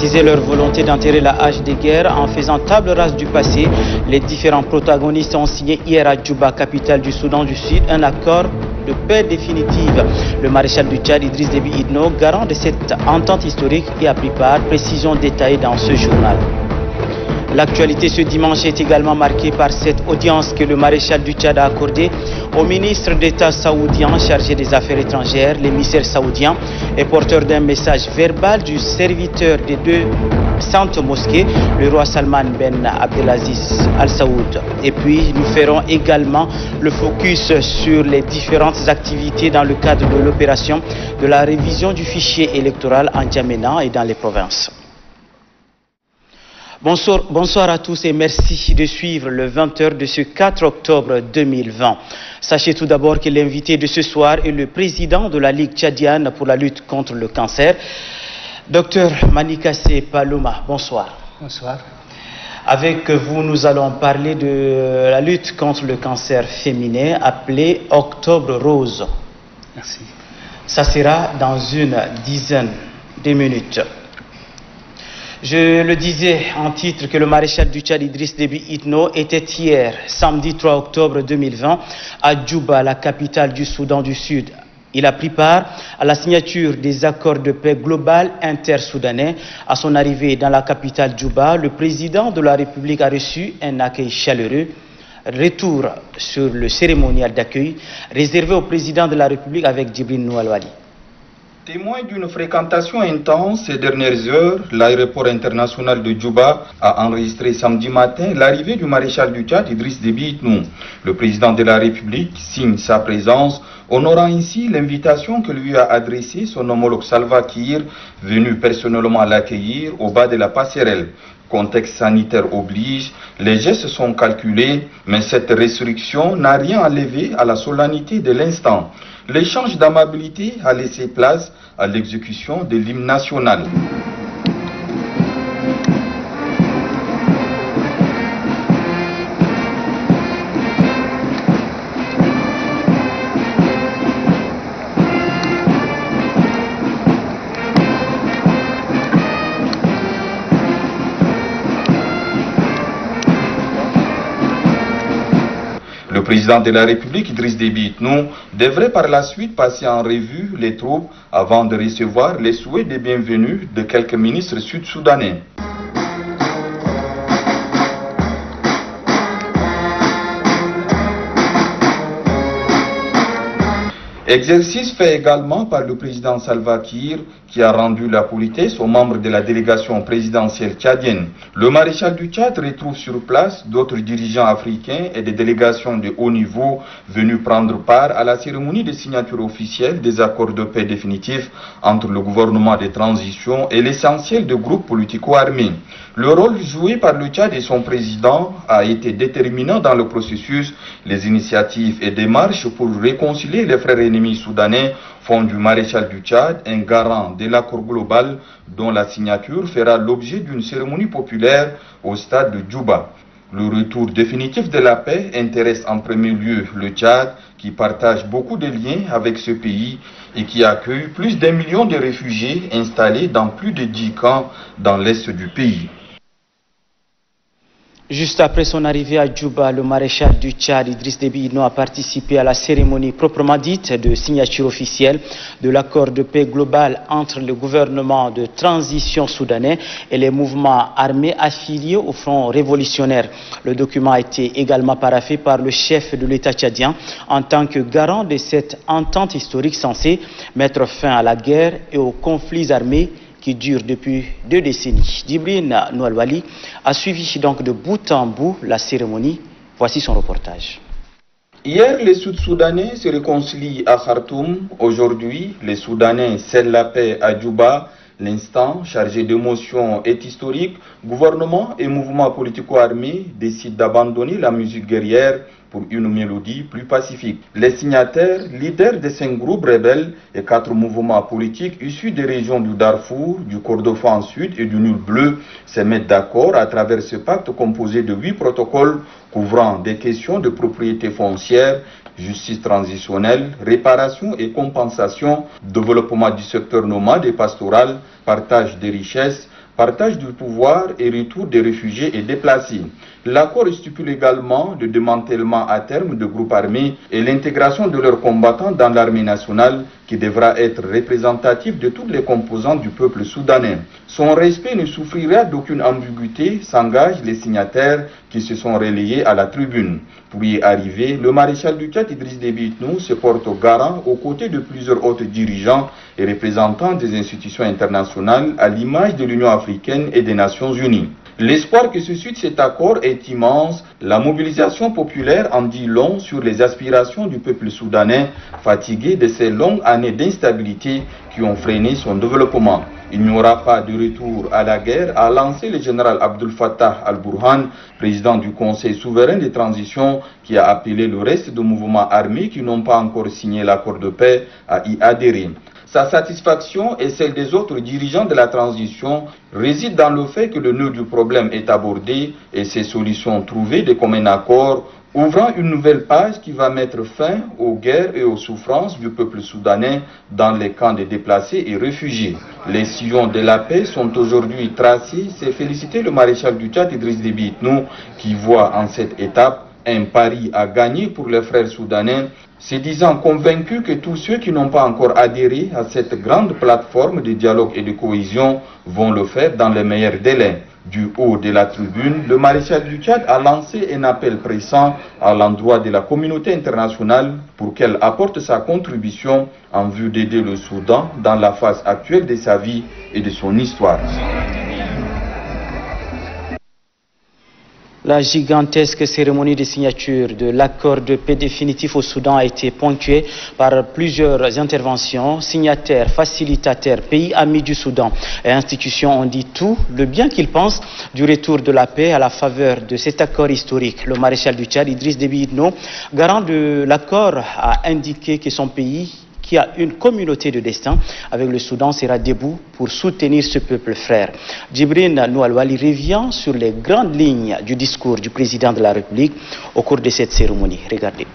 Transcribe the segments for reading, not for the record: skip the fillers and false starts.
concrétiser leur volonté d'enterrer la hache des guerres en faisant table rase du passé. Les différents protagonistes ont signé hier à Djouba, capitale du Soudan du Sud, un accord de paix définitive. Le maréchal du Tchad, Idriss Déby Itno, garant de cette entente historique, y a pris part. Précision détaillée dans ce journal. L'actualité ce dimanche est également marquée par cette audience que le maréchal du Tchad a accordée au ministre d'État saoudien chargé des affaires étrangères. L'émissaire saoudien est porteur d'un message verbal du serviteur des deux saintes mosquées, le roi Salman Ben Abdelaziz Al Saoud. Et puis nous ferons également le focus sur les différentes activités dans le cadre de l'opération de la révision du fichier électoral en Djamena et dans les provinces. Bonsoir à tous et merci de suivre le 20h de ce 4 octobre 2020. Sachez tout d'abord que l'invité de ce soir est le président de la Ligue tchadienne pour la lutte contre le cancer, Dr Manikassé Palouma. Bonsoir. Bonsoir. Avec vous, nous allons parler de la lutte contre le cancer féminin appelé Octobre Rose. Merci. Ça sera dans une dizaine de minutes. Je le disais en titre que le maréchal du Tchad Idriss Déby Itno était hier, samedi 3 octobre 2020, à Djouba, la capitale du Soudan du Sud. Il a pris part à la signature des accords de paix global inter-soudanais. À son arrivée dans la capitale Djouba, le président de la République a reçu un accueil chaleureux. Retour sur le cérémonial d'accueil réservé au président de la République avec Djibril Noualwali. Témoin d'une fréquentation intense ces dernières heures, l'aéroport international de Djouba a enregistré samedi matin l'arrivée du maréchal du Tchad Idriss Déby Itno. Le président de la République signe sa présence, honorant ainsi l'invitation que lui a adressée son homologue Salva Kiir, venu personnellement l'accueillir au bas de la passerelle. Contexte sanitaire oblige, les gestes sont calculés, mais cette restriction n'a rien enlevé à la solennité de l'instant. L'échange d'amabilité a laissé place à l'exécution de l'hymne national. Le président de la République, Idriss Déby Itno, devrait par la suite passer en revue les troupes avant de recevoir les souhaits de bienvenue de quelques ministres sud-soudanais. Exercice fait également par le président Salva Kiir, qui a rendu la politesse aux membres de la délégation présidentielle tchadienne. Le maréchal du Tchad retrouve sur place d'autres dirigeants africains et des délégations de haut niveau venus prendre part à la cérémonie de signature officielle des accords de paix définitifs entre le gouvernement de transition et l'essentiel de groupes politico-armés. Le rôle joué par le Tchad et son président a été déterminant dans le processus. Les initiatives et démarches pour réconcilier les frères ennemis soudanais font du maréchal du Tchad un garant de l'accord global dont la signature fera l'objet d'une cérémonie populaire au stade de Djouba. Le retour définitif de la paix intéresse en premier lieu le Tchad, qui partage beaucoup de liens avec ce pays et qui accueille plus d'1 million de réfugiés installés dans plus de 10 camps dans l'est du pays. Juste après son arrivée à Djouba, le maréchal du Tchad, Idriss Déby Itno, a participé à la cérémonie proprement dite de signature officielle de l'accord de paix global entre le gouvernement de transition soudanais et les mouvements armés affiliés au Front révolutionnaire. Le document a été également paraphé par le chef de l'État tchadien en tant que garant de cette entente historique censée mettre fin à la guerre et aux conflits armés qui dure depuis 2 décennies. Djibril Noualwali a suivi donc de bout en bout la cérémonie. Voici son reportage. Hier, les Sud-Soudanais se réconcilient à Khartoum. Aujourd'hui, les Soudanais scellent la paix à Djouba. L'instant chargé d'émotions est historique. Gouvernement et mouvements politico-armés décident d'abandonner la musique guerrière pour une mélodie plus pacifique. Les signataires, leaders de 5 groupes rebelles et 4 mouvements politiques issus des régions du Darfour, du Kordofan Sud et du Nil Bleu, se mettent d'accord à travers ce pacte composé de 8 protocoles couvrant des questions de propriété foncière, justice transitionnelle, réparation et compensation, développement du secteur nomade et pastoral, partage des richesses, partage du pouvoir et retour des réfugiés et déplacés. L'accord stipule également le démantèlement à terme de groupes armés et l'intégration de leurs combattants dans l'armée nationale qui devra être représentative de toutes les composantes du peuple soudanais. Son respect ne souffrira d'aucune ambiguïté, s'engagent les signataires qui se sont relayés à la tribune. Pour y arriver, le maréchal du Tchad Idriss Déby Itno se porte garant aux côtés de plusieurs autres dirigeants et représentants des institutions internationales à l'image de l'Union africaine et des Nations unies. L'espoir que suscite cet accord est immense. La mobilisation populaire en dit long sur les aspirations du peuple soudanais, fatigué de ces longues années d'instabilité qui ont freiné son développement. Il n'y aura pas de retour à la guerre, a lancé le général Abdel Fattah al-Burhan, président du Conseil souverain de transition, qui a appelé le reste des mouvements armés qui n'ont pas encore signé l'accord de paix à y adhérer. Sa satisfaction et celle des autres dirigeants de la transition réside dans le fait que le nœud du problème est abordé et ses solutions trouvées de commun accord, ouvrant une nouvelle page qui va mettre fin aux guerres et aux souffrances du peuple soudanais dans les camps de déplacés et réfugiés. Les sillons de la paix sont aujourd'hui tracés, c'est féliciter le maréchal du Tchad Idriss Déby Itno qui voit en cette étape un pari à gagner pour les frères soudanais, se disant convaincus que tous ceux qui n'ont pas encore adhéré à cette grande plateforme de dialogue et de cohésion vont le faire dans les meilleurs délais. Du haut de la tribune, le maréchal du Tchad a lancé un appel pressant à l'endroit de la communauté internationale pour qu'elle apporte sa contribution en vue d'aider le Soudan dans la phase actuelle de sa vie et de son histoire. La gigantesque cérémonie de signature de l'accord de paix définitif au Soudan a été ponctuée par plusieurs interventions. Signataires, facilitateurs, pays amis du Soudan et institutions ont dit tout le bien qu'ils pensent du retour de la paix à la faveur de cet accord historique. Le maréchal du Tchad, Idriss Déby Itno, garant de l'accord, a indiqué que son pays, qui a une communauté de destin avec le Soudan, sera debout pour soutenir ce peuple frère. Djibril Noualwali revient sur les grandes lignes du discours du président de la République au cours de cette cérémonie. Regardez.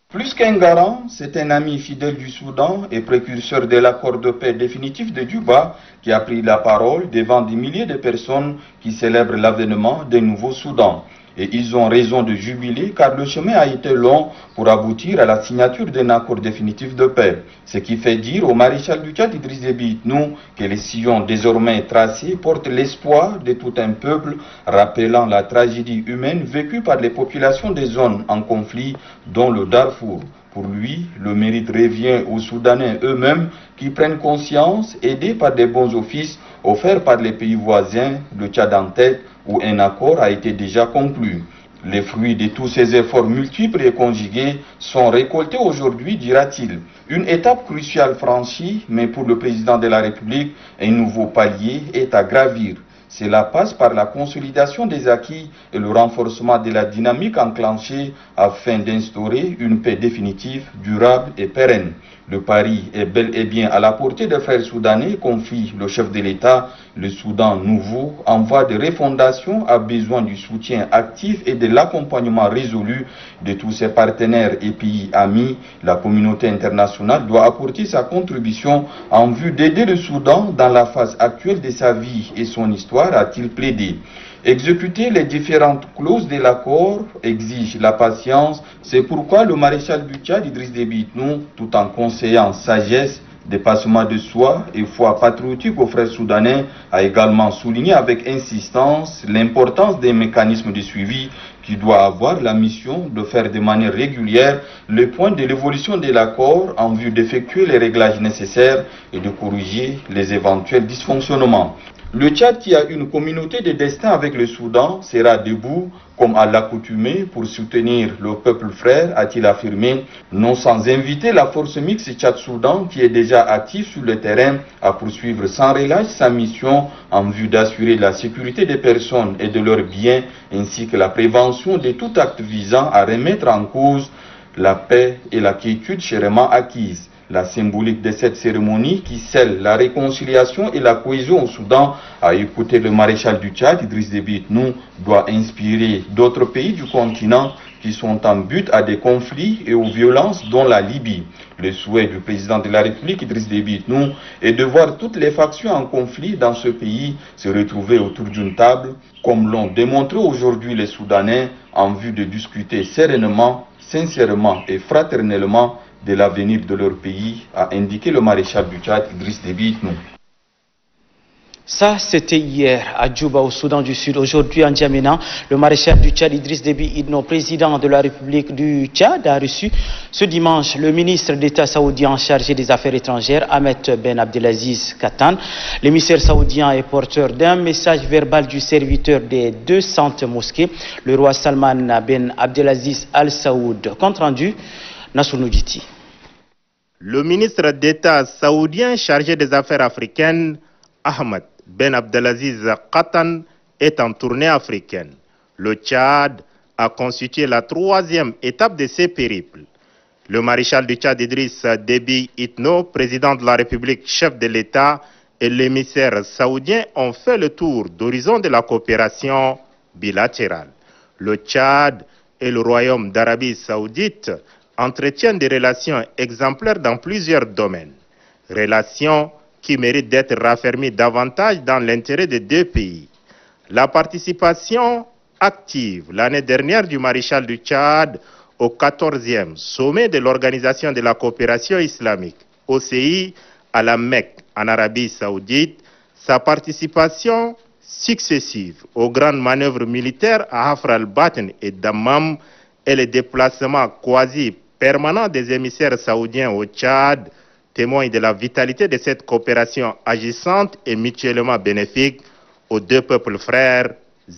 Plus qu'un garant, c'est un ami fidèle du Soudan et précurseur de l'accord de paix définitif de Djouba qui a pris la parole devant des milliers de personnes qui célèbrent l'avènement d'un nouveau Soudan. Et ils ont raison de jubiler car le chemin a été long pour aboutir à la signature d'un accord définitif de paix. Ce qui fait dire au maréchal du Tchad Idriss Déby Itno que les sillons désormais tracés portent l'espoir de tout un peuple, rappelant la tragédie humaine vécue par les populations des zones en conflit, dont le Darfour. Pour lui, le mérite revient aux Soudanais eux-mêmes qui prennent conscience, aidés par des bons offices offerts par les pays voisins, le Tchad en tête, où un accord a été déjà conclu. Les fruits de tous ces efforts multiples et conjugués sont récoltés aujourd'hui, dira-t-il. Une étape cruciale franchie, mais pour le président de la République, un nouveau palier est à gravir. Cela passe par la consolidation des acquis et le renforcement de la dynamique enclenchée afin d'instaurer une paix définitive, durable et pérenne. Le pari est bel et bien à la portée des frères soudanais, confie le chef de l'État. Le Soudan nouveau, en voie de refondation, a besoin du soutien actif et de l'accompagnement résolu de tous ses partenaires et pays amis. La communauté internationale doit apporter sa contribution en vue d'aider le Soudan dans la phase actuelle de sa vie et son histoire, a-t-il plaidé. Exécuter les différentes clauses de l'accord exige la patience. C'est pourquoi le maréchal du Tchad, Idriss Déby Itno, tout en conseillant sagesse, dépassement de soi et foi patriotique aux frères soudanais, a également souligné avec insistance l'importance des mécanismes de suivi qui doit avoir la mission de faire de manière régulière le point de l'évolution de l'accord en vue d'effectuer les réglages nécessaires et de corriger les éventuels dysfonctionnements. Le Tchad, qui a une communauté de destin avec le Soudan, sera debout, comme à l'accoutumée, pour soutenir le peuple frère, a-t-il affirmé, non sans inviter la force mixte Tchad-Soudan, qui est déjà active sur le terrain, à poursuivre sans relâche sa mission en vue d'assurer la sécurité des personnes et de leurs biens, ainsi que la prévention de tout acte visant à remettre en cause la paix et la quiétude chèrement acquises. La symbolique de cette cérémonie qui scelle la réconciliation et la cohésion au Soudan, à écouter le maréchal du Tchad, Idriss Déby Itno, doit inspirer d'autres pays du continent qui sont en but à des conflits et aux violences dont la Libye. Le souhait du président de la République, Idriss Déby Itno, est de voir toutes les factions en conflit dans ce pays se retrouver autour d'une table, comme l'ont démontré aujourd'hui les Soudanais, en vue de discuter sereinement, sincèrement et fraternellement de l'avenir de leur pays, a indiqué le maréchal du Tchad, Idriss Déby Itno. Ça, c'était hier à Djouba, au Soudan du Sud. Aujourd'hui, en Djamena, le maréchal du Tchad, Idriss Déby Itno, président de la République du Tchad, a reçu ce dimanche le ministre d'État saoudien chargé des Affaires étrangères, Ahmed Ben Abdelaziz Katan. L'émissaire saoudien est porteur d'un message verbal du serviteur des 200 mosquées, le roi Salman Ben Abdelaziz Al Saoud. Compte rendu, Nassour Noudjiti. Le ministre d'État saoudien chargé des Affaires africaines, Ahmed Ben Abdelaziz Katan, est en tournée africaine. Le Tchad a constitué la troisième étape de ses périples. Le maréchal du Tchad Idriss Déby Itno, président de la République, chef de l'État, et l'émissaire saoudien ont fait le tour d'horizon de la coopération bilatérale. Le Tchad et le Royaume d'Arabie Saoudite entretiennent des relations exemplaires dans plusieurs domaines. Relations qui mérite d'être raffermi davantage dans l'intérêt des deux pays. La participation active l'année dernière du maréchal du Tchad au 14e sommet de l'Organisation de la coopération islamique, OCI, à la Mecque, en Arabie Saoudite, sa participation successive aux grandes manœuvres militaires à Hafr al-Batn et Dammam et les déplacements quasi permanents des émissaires saoudiens au Tchad témoigne de la vitalité de cette coopération agissante et mutuellement bénéfique aux deux peuples frères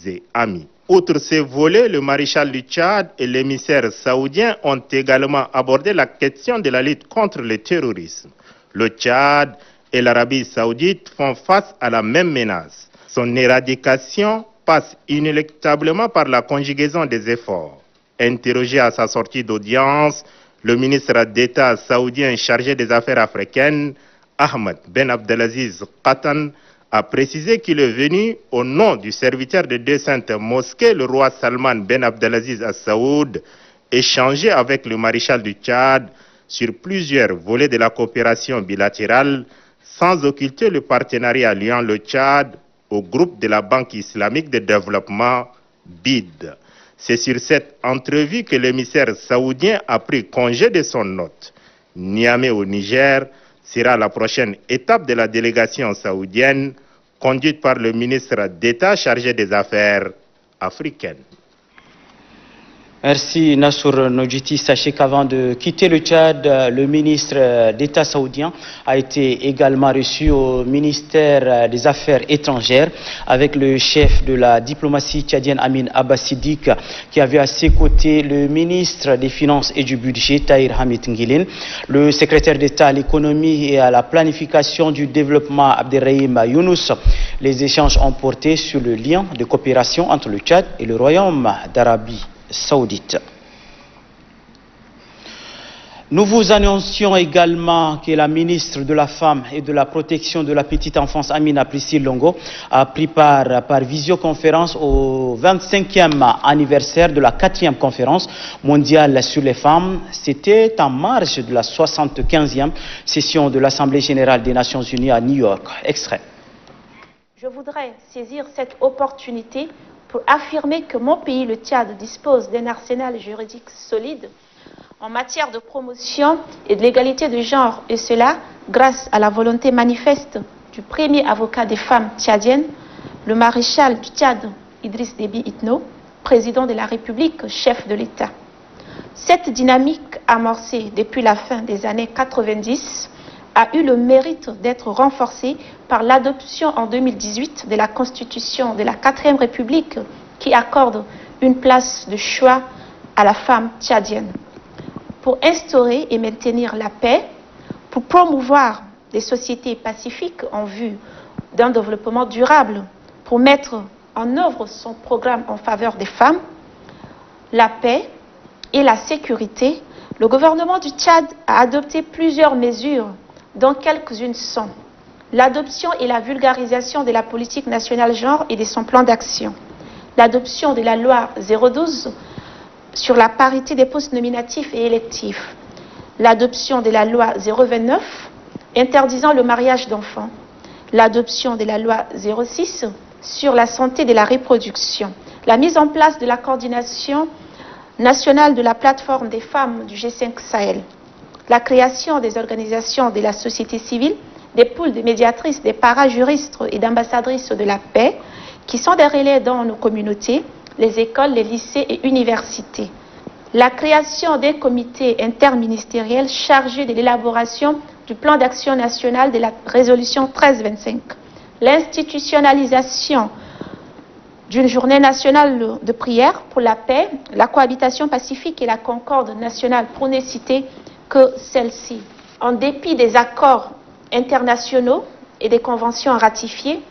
et amis. Outre ces volets, le maréchal du Tchad et l'émissaire saoudien ont également abordé la question de la lutte contre le terrorisme. Le Tchad et l'Arabie Saoudite font face à la même menace. Son éradication passe inéluctablement par la conjugaison des efforts. Interrogé à sa sortie d'audience, le ministre d'État saoudien chargé des affaires africaines, Ahmed Ben Abdelaziz Katan, a précisé qu'il est venu au nom du serviteur de deux saintes mosquées, le roi Salman Ben Abdelaziz Al Saoud, échanger avec le maréchal du Tchad sur plusieurs volets de la coopération bilatérale, sans occulter le partenariat liant le Tchad au groupe de la Banque islamique de développement BID. C'est sur cette entrevue que l'émissaire saoudien a pris congé de son hôte. Niamey au Niger sera la prochaine étape de la délégation saoudienne conduite par le ministre d'État chargé des Affaires africaines. Merci Nassour Noudjiti. Sachez qu'avant de quitter le Tchad, le ministre d'État saoudien a été également reçu au ministère des Affaires étrangères avec le chef de la diplomatie tchadienne Amin Abbasidik, qui avait à ses côtés le ministre des Finances et du Budget Tahir Hamid Ngilin, le secrétaire d'État à l'économie et à la planification du développement Abderrahim Younous. Les échanges ont porté sur le lien de coopération entre le Tchad et le Royaume d'Arabie Saoudite. Nous vous annoncions également que la ministre de la Femme et de la Protection de la Petite Enfance, Amina Priscille Longo, a pris part par visioconférence au 25e anniversaire de la 4e conférence mondiale sur les femmes. C'était en marge de la 75e session de l'Assemblée générale des Nations unies à New York. Extrait. Je voudrais saisir cette opportunité pour affirmer que mon pays, le Tchad, dispose d'un arsenal juridique solide en matière de promotion et de l'égalité de genre, et cela grâce à la volonté manifeste du premier avocat des femmes tchadiennes, le maréchal du Tchad, Idriss Déby Itno, président de la République, chef de l'État. Cette dynamique amorcée depuis la fin des années 90 a eu le mérite d'être renforcée par l'adoption en 2018 de la Constitution de la 4e République qui accorde une place de choix à la femme tchadienne. Pour instaurer et maintenir la paix, pour promouvoir des sociétés pacifiques en vue d'un développement durable, pour mettre en œuvre son programme en faveur des femmes, la paix et la sécurité, le gouvernement du Tchad a adopté plusieurs mesures dont quelques-unes sont l'adoption et la vulgarisation de la politique nationale genre et de son plan d'action, l'adoption de la loi 012 sur la parité des postes nominatifs et électifs, l'adoption de la loi 029 interdisant le mariage d'enfants, l'adoption de la loi 06 sur la santé de la reproduction, la mise en place de la coordination nationale de la plateforme des femmes du G5 Sahel, la création des organisations de la société civile, des pools de médiatrices, des parajuristes et d'ambassadrices de la paix, qui sont des relais dans nos communautés, les écoles, les lycées et universités. La création des comités interministériels chargés de l'élaboration du plan d'action national de la résolution 1325. L'institutionnalisation d'une journée nationale de prière pour la paix, la cohabitation pacifique et la concorde nationale, pour ne citer que celle-ci. En dépit des accords internationaux et des conventions ratifiées,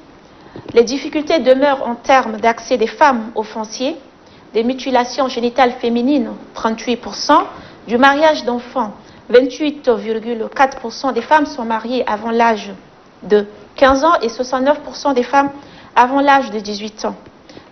les difficultés demeurent en termes d'accès des femmes au foncier, des mutilations génitales féminines, 38%, du mariage d'enfants, 28,4% des femmes sont mariées avant l'âge de 15 ans et 69% des femmes avant l'âge de 18 ans.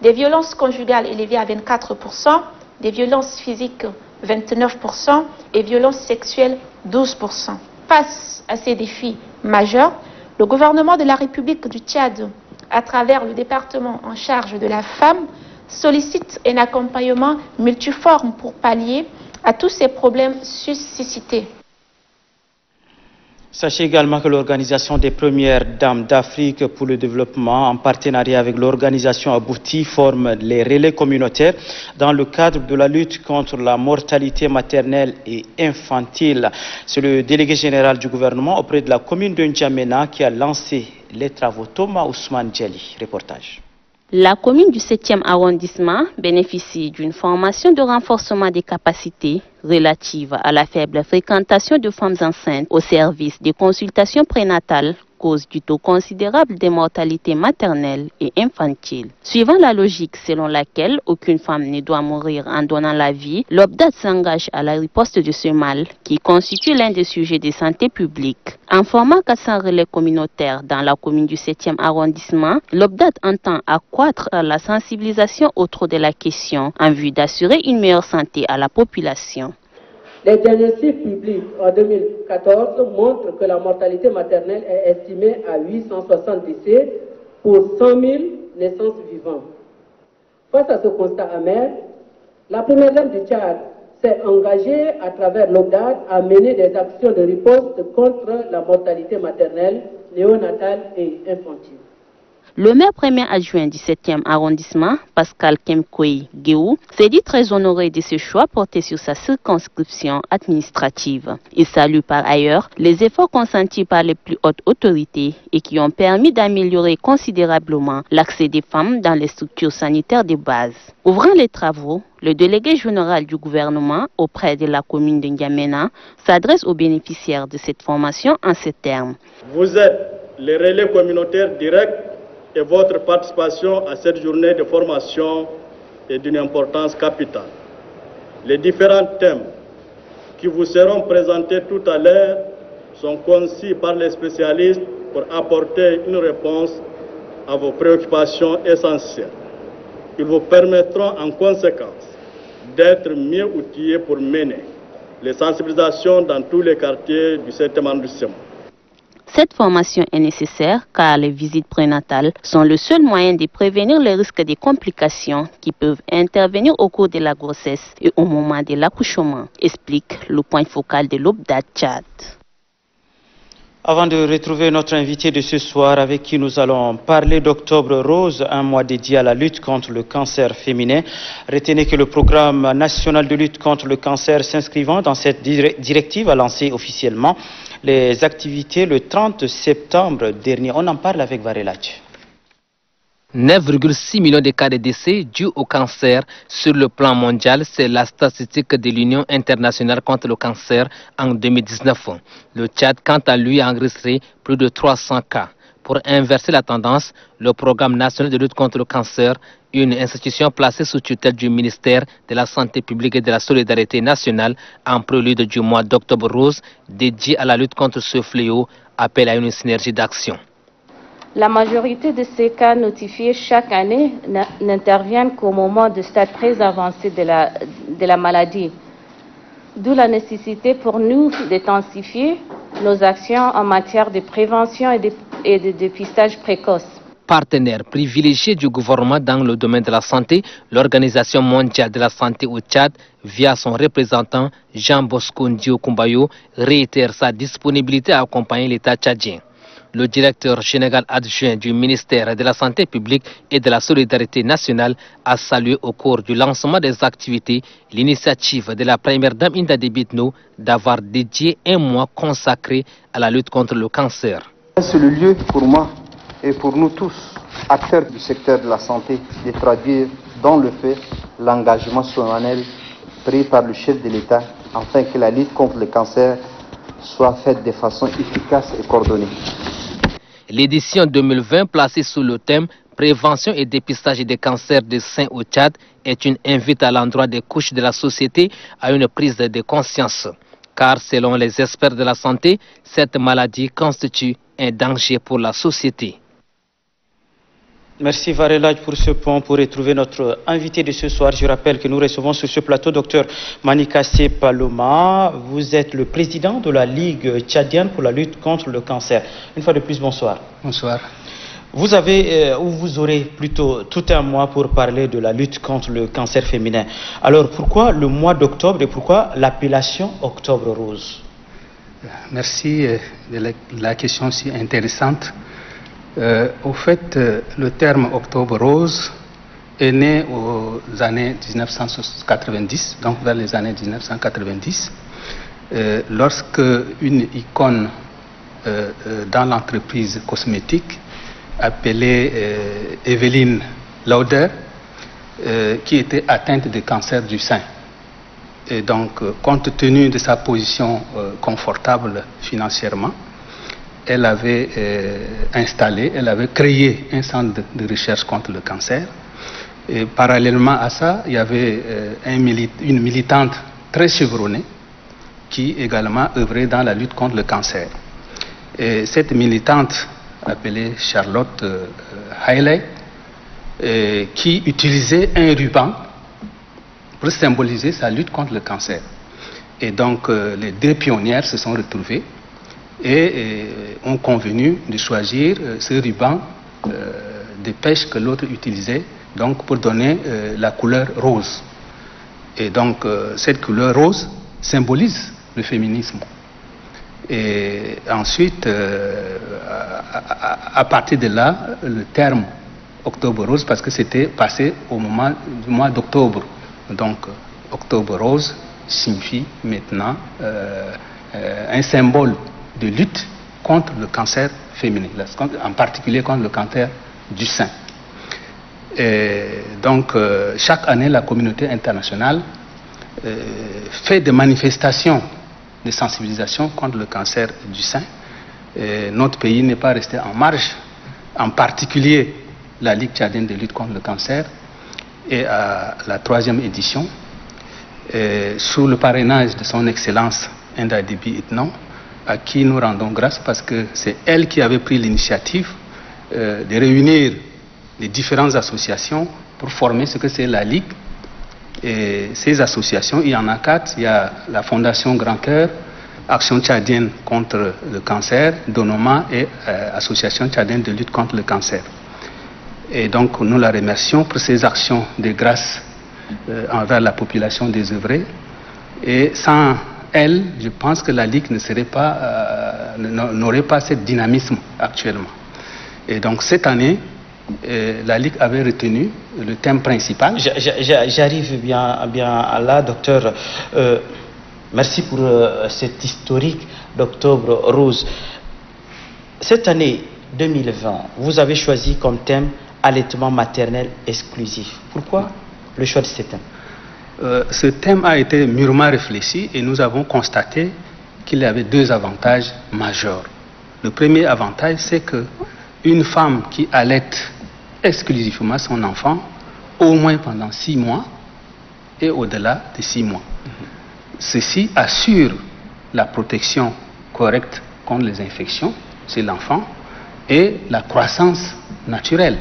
Des violences conjugales élevées à 24%, des violences physiques 29% et violences sexuelles 12%. Face à ces défis majeurs, le gouvernement de la République du Tchad, à travers le département en charge de la femme, sollicite un accompagnement multiforme pour pallier à tous ces problèmes suscités. Sachez également que l'Organisation des Premières Dames d'Afrique pour le développement, en partenariat avec l'organisation Abouti, forme les relais communautaires dans le cadre de la lutte contre la mortalité maternelle et infantile. C'est le délégué général du gouvernement auprès de la commune de N'Djamena qui a lancé les travaux. Thomas Ousmane Djeli, reportage. La commune du 7e arrondissement bénéficie d'une formation de renforcement des capacités relative à la faible fréquentation de femmes enceintes au service des consultations prénatales, cause du taux considérable des mortalités maternelles et infantiles. Suivant la logique selon laquelle aucune femme ne doit mourir en donnant la vie, l'OBDAT s'engage à la riposte de ce mal qui constitue l'un des sujets de santé publique. En formant 400 relais communautaires dans la commune du 7e arrondissement, l'OBDAT entend accroître la sensibilisation autour de la question en vue d'assurer une meilleure santé à la population. Les diagnostics publics en 2014 montrent que la mortalité maternelle est estimée à 860 décès pour 100 000 naissances vivantes. Face à ce constat amer, la première dame du Tchad s'est engagée à travers l'OBDAT à mener des actions de riposte contre la mortalité maternelle, néonatale et infantile. Le maire premier adjoint du 7e arrondissement, Pascal Kemkoy Guéou, s'est dit très honoré de ce choix porté sur sa circonscription administrative. Il salue par ailleurs les efforts consentis par les plus hautes autorités et qui ont permis d'améliorer considérablement l'accès des femmes dans les structures sanitaires de base. Ouvrant les travaux, le délégué général du gouvernement auprès de la commune de N'Djamena s'adresse aux bénéficiaires de cette formation en ces termes. Vous êtes les relais communautaires directs et votre participation à cette journée de formation est d'une importance capitale. Les différents thèmes qui vous seront présentés tout à l'heure sont conçus par les spécialistes pour apporter une réponse à vos préoccupations essentielles. Ils vous permettront en conséquence d'être mieux outillés pour mener les sensibilisations dans tous les quartiers du 7e arrondissement. Cette formation est nécessaire car les visites prénatales sont le seul moyen de prévenir les risques de complications qui peuvent intervenir au cours de la grossesse et au moment de l'accouchement, explique le point focal de l'OBDAT Tchad. Avant de retrouver notre invité de ce soir avec qui nous allons parler d'Octobre Rose, un mois dédié à la lutte contre le cancer féminin, retenez que le programme national de lutte contre le cancer s'inscrivant dans cette directive a lancé officiellement les activités le 30 septembre dernier. On en parle avec Varelach. 9,6 millions de cas de décès dus au cancer sur le plan mondial, c'est la statistique de l'Union internationale contre le cancer en 2019. Le Tchad, quant à lui, a enregistré plus de 300 cas. Pour inverser la tendance, le programme national de lutte contre le cancer, une institution placée sous tutelle du ministère de la Santé publique et de la Solidarité nationale, en prélude du mois d'Octobre Rose, dédié à la lutte contre ce fléau, appelle à une synergie d'action. La majorité de ces cas notifiés chaque année n'interviennent qu'au moment de stade très avancé de la maladie. D'où la nécessité pour nous d'intensifier nos actions en matière de prévention et de dépistage précoce. Partenaire privilégié du gouvernement dans le domaine de la santé, l'Organisation mondiale de la santé au Tchad, via son représentant Jean Bosco Ndio Kumbayo, réitère sa disponibilité à accompagner l'État tchadien. Le directeur général adjoint du ministère de la Santé publique et de la Solidarité nationale a salué au cours du lancement des activités l'initiative de la première dame Inda Debitno d'avoir dédié un mois consacré à la lutte contre le cancer. C'est le lieu pour moi et pour nous tous, acteurs du secteur de la santé, de traduire dans le fait l'engagement solennel pris par le chef de l'État afin que la lutte contre le cancer soit faite de façon efficace et coordonnée. L'édition 2020, placée sous le thème « Prévention et dépistage des cancers du sein au Tchad » est une invite à l'endroit des couches de la société à une prise de conscience. Car selon les experts de la santé, cette maladie constitue un danger pour la société. Merci Varelaj pour ce point. Pour retrouver notre invité de ce soir, je rappelle que nous recevons sur ce plateau Dr Manikassé Paloma. Vous êtes le président de la Ligue tchadienne pour la lutte contre le cancer. Une fois de plus, bonsoir. Bonsoir. Vous avez, ou vous aurez plutôt tout un mois pour parler de la lutte contre le cancer féminin. Alors pourquoi le mois d'octobre et pourquoi l'appellation Octobre Rose? Merci de la question si intéressante. Au fait, le terme Octobre Rose est né aux années 1990, donc vers les années 1990, lorsque une icône dans l'entreprise cosmétique appelée Evelyne Lauder, qui était atteinte de cancer du sein. Et donc, compte tenu de sa position confortable financièrement, elle avait elle avait créé un centre de recherche contre le cancer. Et parallèlement à ça, il y avait une militante très chevronnée qui également œuvrait dans la lutte contre le cancer. Et cette militante, appelée Charlotte Hailey, qui utilisait un ruban pour symboliser sa lutte contre le cancer. Et donc, les deux pionnières se sont retrouvées et ont convenu de choisir ce ruban de pêche que l'autre utilisait, donc pour donner la couleur rose. Et donc cette couleur rose symbolise le féminisme. Et ensuite, à partir de là, le terme Octobre Rose, parce que c'était passé au moment du mois d'octobre. Donc Octobre Rose signifie maintenant un symbole de lutte contre le cancer féminin, en particulier contre le cancer du sein. Et donc, chaque année, la communauté internationale fait des manifestations de sensibilisation contre le cancer du sein. Et notre pays n'est pas resté en marge, en particulier la Ligue tchadienne de lutte contre le cancer, et à la 3e édition, sous le parrainage de son Excellence Inda Déby Itno, à qui nous rendons grâce parce que c'est elle qui avait pris l'initiative de réunir les différentes associations pour former ce que c'est la Ligue. Et ces associations, il y en a 4. Il y a la Fondation Grand Cœur, Action tchadienne contre le cancer, Donoma et Association tchadienne de lutte contre le cancer. Et donc nous la remercions pour ces actions de grâce envers la population désœuvrée. Et sans elle, je pense que la Ligue ne serait pas, n'aurait pas ce dynamisme actuellement. Et donc cette année, la Ligue avait retenu le thème principal. J'arrive bien là, docteur. Merci pour cet historique d'Octobre Rose. Cette année 2020, vous avez choisi comme thème allaitement maternel exclusif. Pourquoi le choix de ce thème? Ce thème a été mûrement réfléchi et nous avons constaté qu'il y avait 2 avantages majeurs. Le premier avantage, c'est que une femme qui allaite exclusivement son enfant, au moins pendant 6 mois et au-delà de 6 mois. Ceci assure la protection correcte contre les infections chez l'enfant et la croissance naturelle.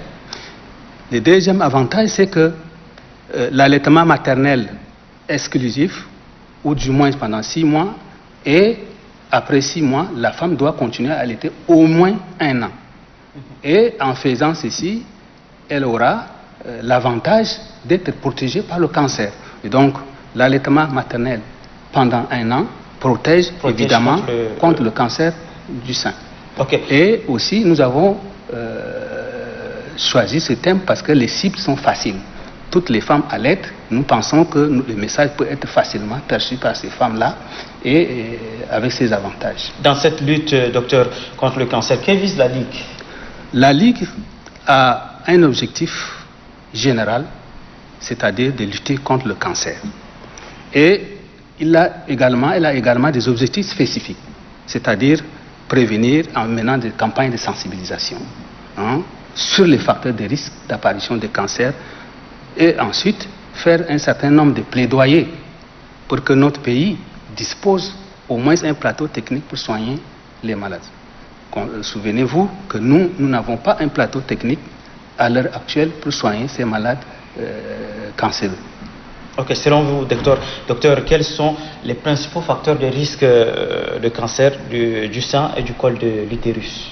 Le deuxième avantage, c'est que l'allaitement maternel exclusif, ou du moins pendant 6 mois, et après 6 mois, la femme doit continuer à allaiter au moins 1 an. Et en faisant ceci, elle aura l'avantage d'être protégée par le cancer. Et donc, l'allaitement maternel pendant 1 an protège évidemment contre le cancer du sein. Okay. Et aussi, nous avons choisi ce thème parce que les cibles sont faciles. Toutes les femmes allaitent, nous pensons que le message peut être facilement perçu par ces femmes-là et avec ses avantages. Dans cette lutte, docteur, contre le cancer, que vise la Ligue? La Ligue a un objectif général, c'est-à-dire de lutter contre le cancer. Et elle a également des objectifs spécifiques, c'est-à-dire prévenir en menant des campagnes de sensibilisation sur les facteurs de risque d'apparition de cancer et ensuite faire un certain nombre de plaidoyers pour que notre pays dispose au moins un plateau technique pour soigner les malades. Souvenez-vous que nous n'avons pas un plateau technique à l'heure actuelle pour soigner ces malades cancéreux. Ok, selon vous, docteur, quels sont les principaux facteurs de risque de cancer du sein et du col de l'utérus?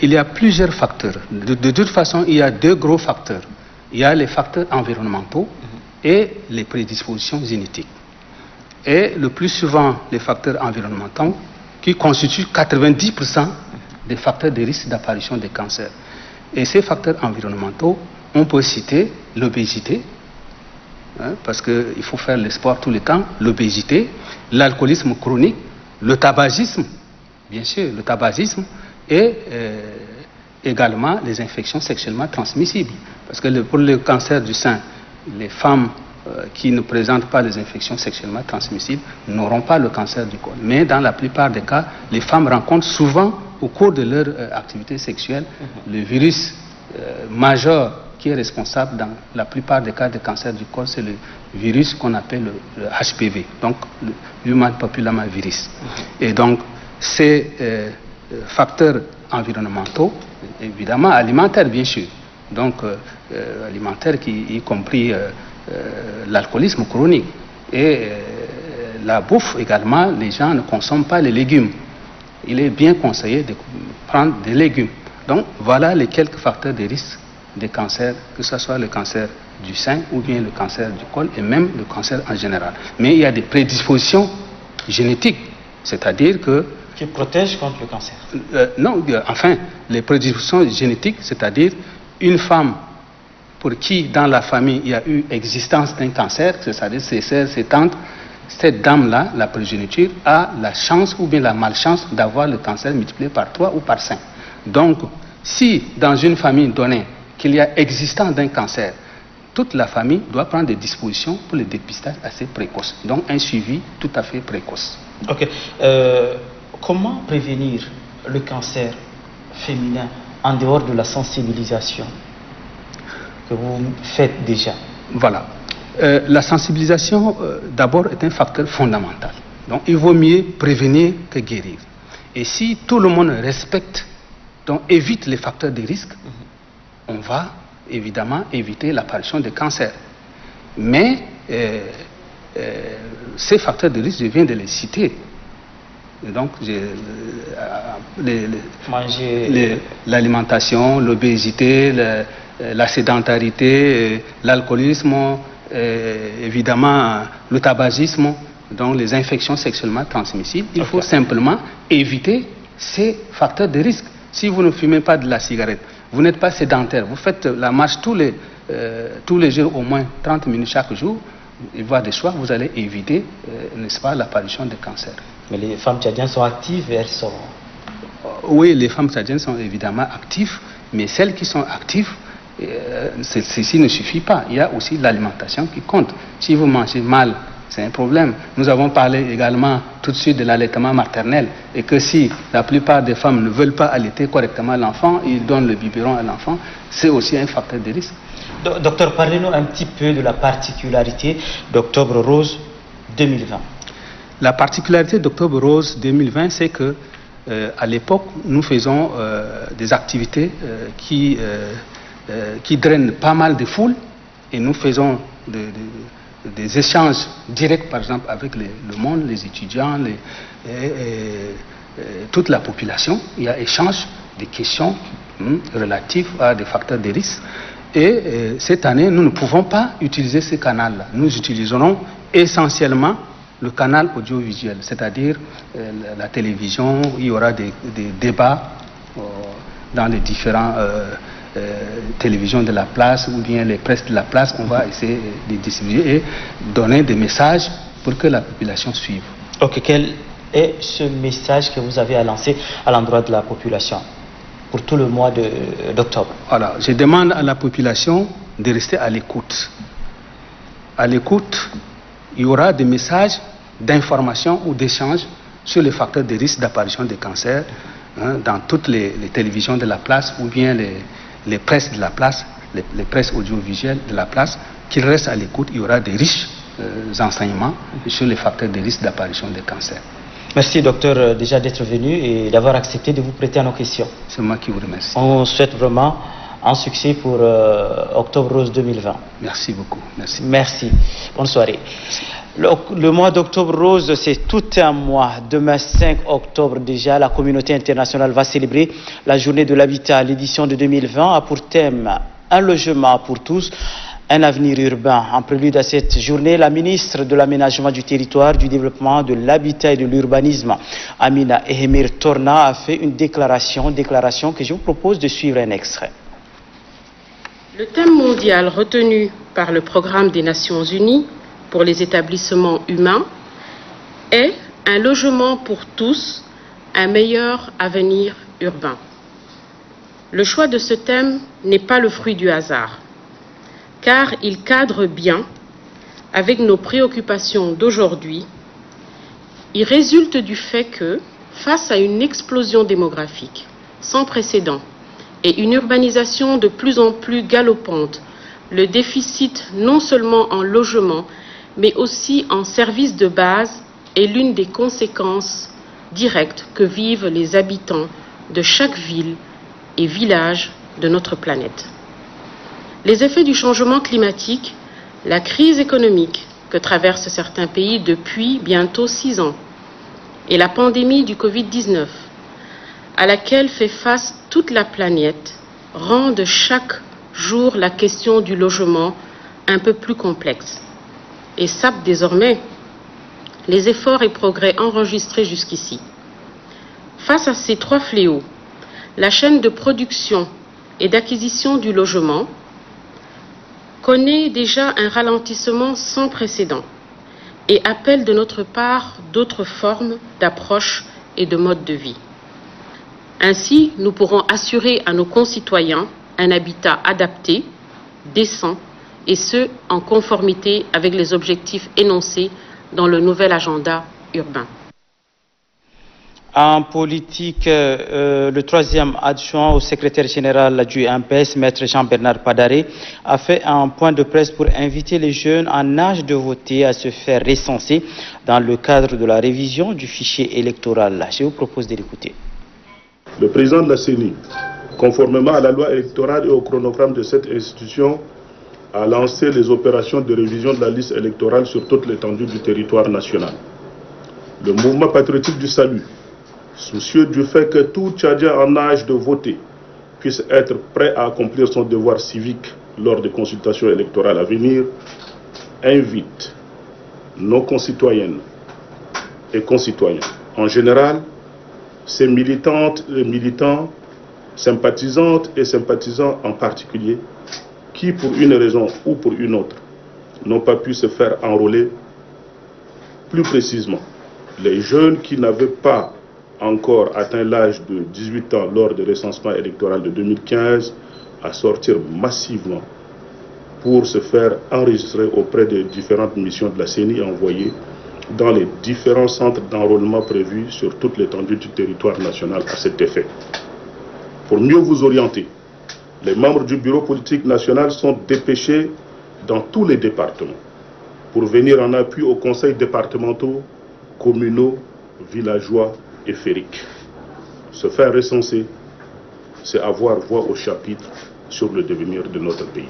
Il y a plusieurs facteurs. De toute façon, il y a 2 gros facteurs. Il y a les facteurs environnementaux et les prédispositions génétiques. Et le plus souvent, les facteurs environnementaux qui constituent 90% des facteurs de risque d'apparition des cancers. Et ces facteurs environnementaux, on peut citer l'obésité, parce qu'il faut faire le sport tout le temps, l'obésité, l'alcoolisme chronique, le tabagisme, bien sûr, le tabagisme, et également les infections sexuellement transmissibles. Parce que pour le cancer du sein, les femmes qui ne présentent pas les infections sexuellement transmissibles n'auront pas le cancer du col. Mais dans la plupart des cas, les femmes rencontrent souvent au cours de leur activité sexuelle le virus majeur qui est responsable dans la plupart des cas de cancer du col, c'est le virus qu'on appelle le HPV, donc le Human Papillomavirus. Et donc, ces facteurs environnementaux, évidemment alimentaires bien sûr, donc alimentaires y compris l'alcoolisme chronique et la bouffe également, les gens ne consomment pas les légumes. Il est bien conseillé de prendre des légumes. Donc voilà les quelques facteurs de risque de cancer, que ce soit le cancer du sein ou bien le cancer du col et même le cancer en général. Mais il y a des prédispositions génétiques, c'est-à-dire que... Qui protègent contre le cancer? Non, enfin, les prédispositions génétiques, c'est-à-dire une femme pour qui dans la famille il y a eu existence d'un cancer, c'est-à-dire ses sœurs, ses tantes, cette dame-là, la progéniture, a la chance ou bien la malchance d'avoir le cancer multiplié par 3 ou par 5. Donc, si dans une famille donnée, qu'il y a existence d'un cancer, toute la famille doit prendre des dispositions pour le dépistage assez précoce. Donc, un suivi tout à fait précoce. Ok. Comment prévenir le cancer féminin en dehors de la sensibilisation que vous faites déjà? Voilà. La sensibilisation, d'abord, est un facteur fondamental. Donc, il vaut mieux prévenir que guérir. Et si tout le monde respecte, donc évite les facteurs de risque, on va évidemment éviter l'apparition de cancer. Mais ces facteurs de risque, je viens de les citer. Donc, l'alimentation, l'obésité, la sédentarité, l'alcoolisme, évidemment le tabagisme, donc les infections sexuellement transmissibles. Il faut simplement éviter ces facteurs de risque. Si vous ne fumez pas de la cigarette, vous n'êtes pas sédentaire, vous faites la marche tous les jours au moins 30 minutes chaque jour, il va de soi, vous allez éviter, n'est-ce pas, l'apparition de cancer. Mais les femmes tchadiennes sont actives, elles sont... Oui, les femmes tchadiennes sont évidemment actives, mais celles qui sont actives, ceci ne suffit pas. Il y a aussi l'alimentation qui compte. Si vous mangez mal, c'est un problème. Nous avons parlé également tout de suite de l'allaitement maternel et que si la plupart des femmes ne veulent pas allaiter correctement l'enfant, ils donnent le biberon à l'enfant, c'est aussi un facteur de risque. Docteur, parlez-nous un petit peu de la particularité d'Octobre Rose 2020. La particularité d'Octobre Rose 2020, c'est que à l'époque, nous faisons des activités qui drainent pas mal de foules, et nous faisons des échanges directs, par exemple, avec le monde, les étudiants, toute la population. Il y a échange des questions relatives à des facteurs de risque. Et cette année, nous ne pouvons pas utiliser ce canal-là. Nous utiliserons essentiellement le canal audiovisuel, c'est-à-dire la télévision. Il y aura des débats dans les différents télévisions de la place ou bien les presses de la place. On va essayer de distribuer et donner des messages pour que la population suive. Ok, quel est ce message que vous avez à lancer à l'endroit de la population pour tout le mois d'octobre? Voilà, je demande à la population de rester à l'écoute. À l'écoute, il y aura des messages d'information ou d'échange sur les facteurs de risque d'apparition des cancers dans toutes les télévisions de la place ou bien les presses de la place, les presses audiovisuelles de la place. Qu'ils restent à l'écoute, il y aura des riches enseignements sur les facteurs de risque d'apparition des cancers. Merci docteur déjà d'être venu et d'avoir accepté de vous prêter à nos questions. C'est moi qui vous remercie. On souhaite vraiment un succès pour Octobre Rose 2020. Merci beaucoup. Merci. Merci. Bonne soirée. Le mois d'Octobre Rose, c'est tout un mois. Demain 5 octobre déjà, la communauté internationale va célébrer la journée de l'habitat. L'édition de 2020 a pour thème un logement pour tous, un avenir urbain. En prélude à cette journée, la ministre de l'Aménagement du territoire, du développement de l'habitat et de l'urbanisme, Amina Ehemir Torna, a fait une déclaration que je vous propose de suivre un extrait. Le thème mondial retenu par le programme des Nations Unies pour les établissements humains est un logement pour tous, un meilleur avenir urbain. Le choix de ce thème n'est pas le fruit du hasard, car il cadre bien avec nos préoccupations d'aujourd'hui. Il résulte du fait que, face à une explosion démographique sans précédent et une urbanisation de plus en plus galopante, le déficit non seulement en logement, mais aussi en services de base est l'une des conséquences directes que vivent les habitants de chaque ville et village de notre planète. Les effets du changement climatique, la crise économique que traversent certains pays depuis bientôt 6 ans et la pandémie du Covid-19 à laquelle fait face toute la planète rendent chaque jour la question du logement un peu plus complexe et sapent désormais les efforts et progrès enregistrés jusqu'ici. Face à ces 3 fléaux, la chaîne de production et d'acquisition du logement connaît déjà un ralentissement sans précédent et appelle de notre part d'autres formes d'approche et de mode de vie. Ainsi, nous pourrons assurer à nos concitoyens un habitat adapté, décent, et ce, en conformité avec les objectifs énoncés dans le nouvel agenda urbain. En politique, le 3e adjoint au secrétaire général du MPS, Maître Jean-Bernard Padaré, a fait un point de presse pour inviter les jeunes en âge de voter à se faire recenser dans le cadre de la révision du fichier électoral. Je vous propose de l'écouter. Le président de la CENI, conformément à la loi électorale et au chronogramme de cette institution, a lancé les opérations de révision de la liste électorale sur toute l'étendue du territoire national. Le mouvement patriotique du salut, soucieux du fait que tout Tchadien en âge de voter puisse être prêt à accomplir son devoir civique lors des consultations électorales à venir, invite nos concitoyennes et concitoyens en général, ces militantes et militants, sympathisantes et sympathisants en particulier, qui pour une raison ou pour une autre n'ont pas pu se faire enrôler, plus précisément les jeunes qui n'avaient pas encore atteint l'âge de 18 ans lors du recensement électoral de 2015, à sortir massivement pour se faire enregistrer auprès des différentes missions de la CENI envoyées dans les différents centres d'enrôlement prévus sur toute l'étendue du territoire national à cet effet. Pour mieux vous orienter, les membres du bureau politique national sont dépêchés dans tous les départements pour venir en appui aux conseils départementaux, communaux, villageois et féeriques. Se faire recenser, c'est avoir voix au chapitre sur le devenir de notre pays.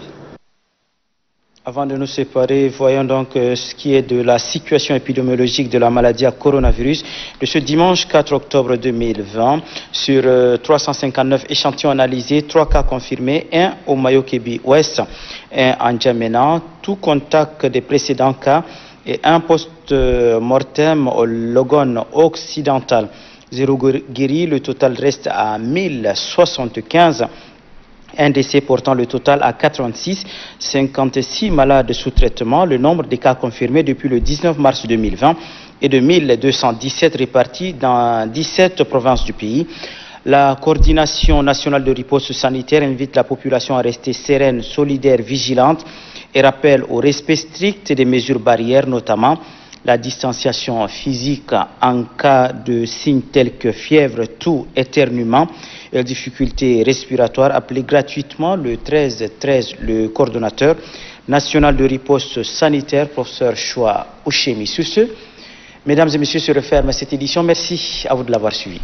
Avant de nous séparer, voyons donc ce qui est de la situation épidémiologique de la maladie à coronavirus de ce dimanche 4 octobre 2020. Sur 359 échantillons analysés, 3 cas confirmés, 1 au Mayo-Kébi Ouest, 1 en Djamena, tout contact des précédents cas et 1 post-mortem au Logone occidental. 0 guéri, le total reste à 1075. Un décès portant le total à 86, 56 malades sous traitement. Le nombre de cas confirmés depuis le 19 mars 2020 est de 1217 répartis dans 17 provinces du pays. La coordination nationale de riposte sanitaire invite la population à rester sereine, solidaire, vigilante et rappelle au respect strict des mesures barrières, notamment la distanciation physique en cas de signes tels que fièvre, toux, éternuement et difficultés respiratoires. Appelez gratuitement le 1313, le coordonnateur national de riposte sanitaire, professeur Choua Ouchemi. Sur ce, mesdames et messieurs, se referme cette édition. Merci à vous de l'avoir suivi.